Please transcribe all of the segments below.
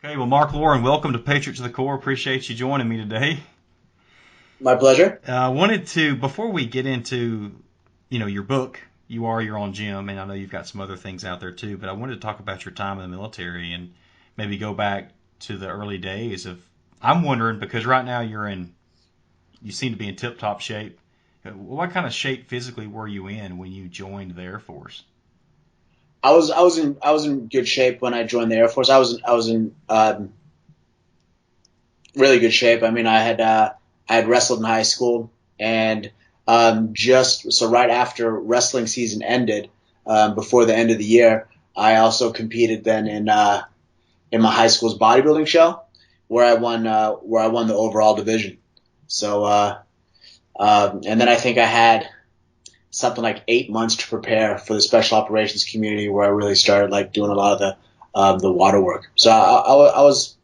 Okay, well, Mark Lauren, welcome to Patriot to the Core. Appreciate you joining me today. My pleasure. I wanted to, before we get into, your book, you are your own gym, and I know you've got some other things out there too, but I wanted to talk about your time in the military and maybe go back to the early days of, I'm wondering, because right now you seem to be in tip-top shape. What kind of shape physically were you in when you joined the Air Force? I was in good shape when I joined the Air Force. I was in really good shape. I mean, I had wrestled in high school, and just so right after wrestling season ended, before the end of the year, I also competed then in my high school's bodybuilding show, where I won the overall division. So and then I think I had something like 8 months to prepare for the special operations community, where I really started like doing a lot of the water work. So I was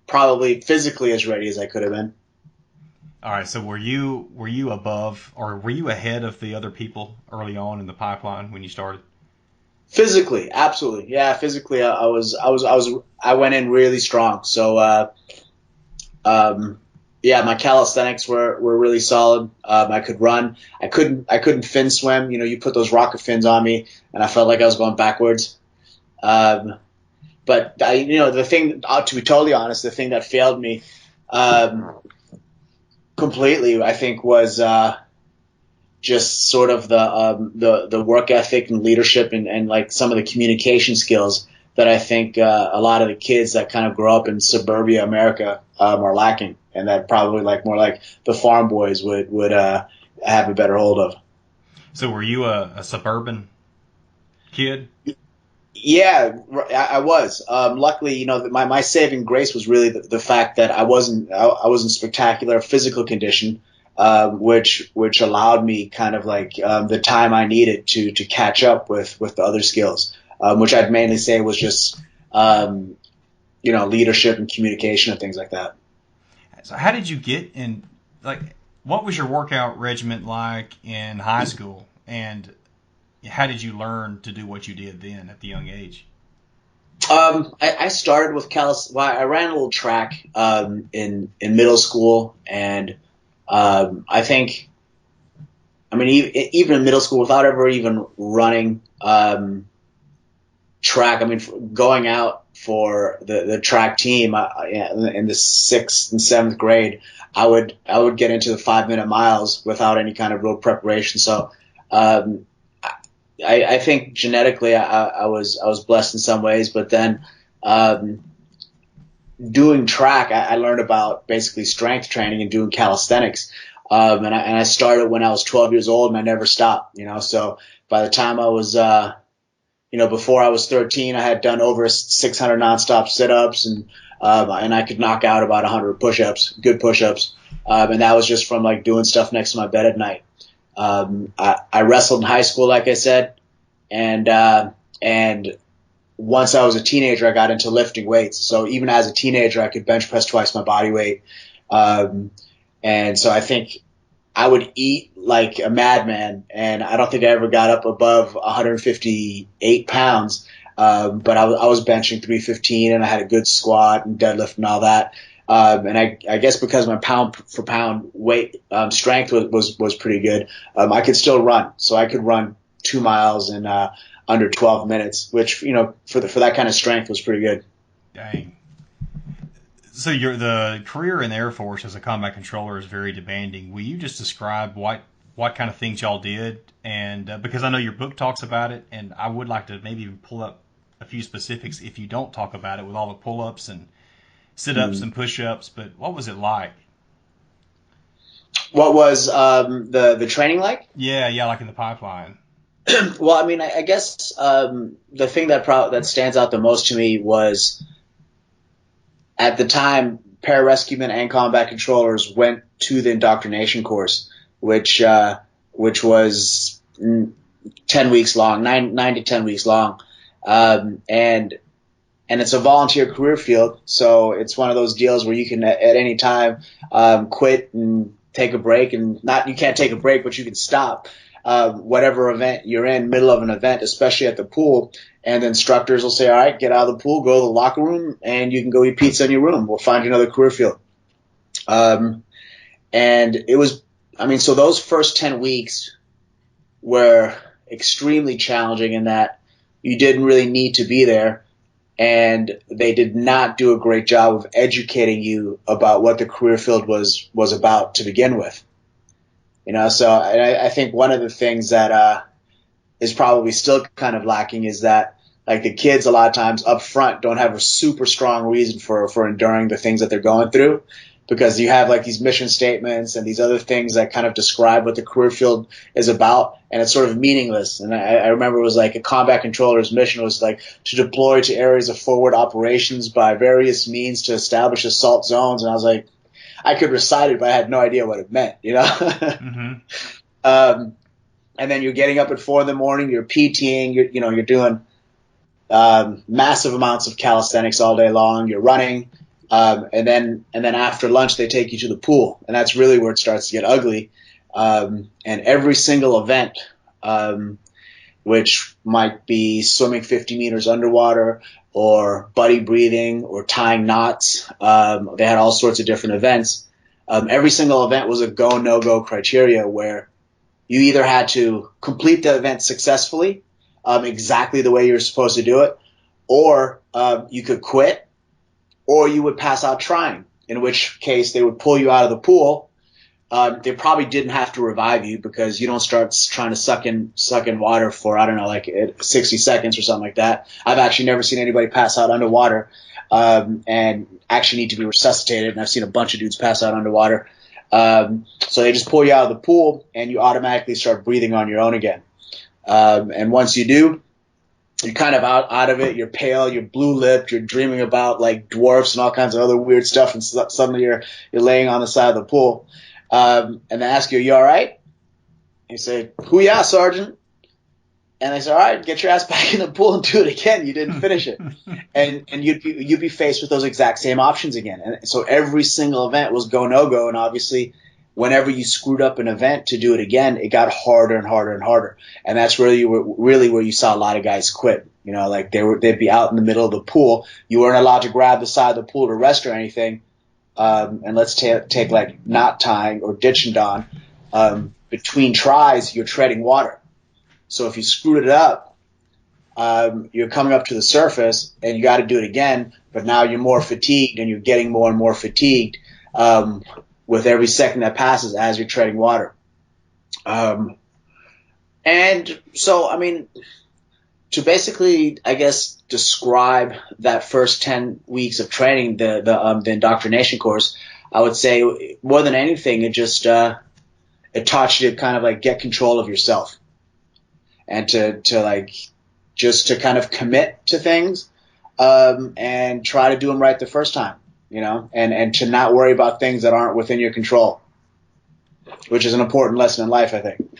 probably physically as ready as I could have been. All right, so were you above or were you ahead of the other people early on in the pipeline when you started? Physically, absolutely, yeah. Physically, I went in really strong. So um, yeah, my calisthenics were really solid. I could run. I couldn't fin swim. You put those rocket fins on me, and I felt like I was going backwards. Um, but the thing, to be totally honest, the thing that failed me um, completely, I think, was just sort of the work ethic and leadership and like some of the communication skills that I think a lot of the kids that kind of grow up in suburbia America are lacking, and that probably like more like the farm boys would have a better hold of. So were you a suburban kid? Yeah, I was. Luckily, my saving grace was really the fact that I wasn't spectacular physical condition, which allowed me kind of like the time I needed to catch up with the other skills, which I'd mainly say was just um, leadership and communication and things like that. So how did you get in? Like, what was your workout regimen like in high school, and how did you learn to do what you did then at the young age? I started with Well, I ran a little track in middle school, and I think, I mean, even in middle school, without ever even running track, I mean, going out for the track team in the sixth and seventh grade, I would get into the 5 minute miles without any kind of real preparation. So um, I think genetically I was blessed in some ways, but then um, doing track, I learned about basically strength training and doing calisthenics. And I started when I was 12 years old, and I never stopped. So by the time I was before I was 13, I had done over 600 nonstop sit-ups, and I could knock out about 100 push-ups, good push-ups, and that was just from like doing stuff next to my bed at night. I wrestled in high school, like I said, and once I was a teenager, I got into lifting weights. So even as a teenager, I could bench press twice my body weight, um, and so I think I would eat like a madman, and I don't think I ever got up above 158 pounds. But I was benching 315, and I had a good squat and deadlift and all that. And I guess because my pound for pound weight strength was pretty good, I could still run. So I could run 2 miles in under 12 minutes, which for that kind of strength was pretty good. Dang. So the career in the Air Force as a combat controller is very demanding. Will you just describe what kind of things y'all did? And because I know your book talks about it, and I would like to maybe even pull up a few specifics if you don't talk about it with all the pull-ups and sit-ups Mm. and push-ups. But what was it like? What was the training like? Yeah, yeah, like in the pipeline. Well, I mean, I guess the thing that stands out the most to me was at the time, pararescuemen and combat controllers went to the indoctrination course, which which was 10 weeks long, nine to 10 weeks long, and it's a volunteer career field, so it's one of those deals where you can at any time quit and take a break, and not you can't take a break, but you can stop. whatever event you're in, middle of an event, especially at the pool. And the instructors will say, all right, get out of the pool, go to the locker room, and you can go eat pizza in your room. We'll find you another career field. And it was, I mean, so those first 10 weeks were extremely challenging in that you didn't really need to be there. And they did not do a great job of educating you about what the career field was about to begin with. So I think one of the things that is probably still kind of lacking is that, like, the kids a lot of times up front don't have a super strong reason for enduring the things that they're going through, because you have like these mission statements and these other things that kind of describe what the career field is about, and it's sort of meaningless. And I remember it was like a combat controller's mission was like to deploy to areas of forward operations by various means to establish assault zones, and I was like, I could recite it, but I had no idea what it meant, Mm-hmm. And then you're getting up at 4 a.m, you're PTing, you're doing massive amounts of calisthenics all day long, you're running. And then after lunch, they take you to the pool, and that's really where it starts to get ugly. And every single event, which might be swimming 50 meters underwater or buddy breathing or tying knots, they had all sorts of different events. Every single event was a go, no-go criteria where you either had to complete the event successfully, exactly the way you're supposed to do it, or you could quit, or you would pass out trying, in which case they would pull you out of the pool. They probably didn't have to revive you because you don't start trying to suck in water for, I don't know, like 60 seconds or something like that. I've actually never seen anybody pass out underwater and actually need to be resuscitated, and I've seen a bunch of dudes pass out underwater. So they just pull you out of the pool, and you automatically start breathing on your own again. And once you do, you're kind of out of it. You're pale, you're blue-lipped, you're dreaming about like dwarfs and all kinds of other weird stuff, and suddenly you're laying on the side of the pool. And they ask you, "Are you all right?" And you say, "Hoo-yah, Sergeant." And they say, "All right, get your ass back in the pool and do it again. You didn't finish it." And you'd be faced with those exact same options again. And so every single event was go no go, and obviously, whenever you screwed up an event to do it again, it got harder and harder and harder. And that's really where you saw a lot of guys quit. Like they'd be out in the middle of the pool. You weren't allowed to grab the side of the pool to rest or anything. And let's take like knot tying or ditch and don. Between tries, you're treading water. So if you screwed it up, you're coming up to the surface and you got to do it again. But now you're more fatigued and you're getting more and more fatigued. With every second that passes as you're treading water. And so, I mean, to basically, I guess, describe that first 10 weeks of training, the indoctrination course, I would say more than anything, it just, it taught you to kind of like get control of yourself and to like, just to kind of commit to things, and try to do them right the first time. And to not worry about things that aren't within your control, which is an important lesson in life, I think.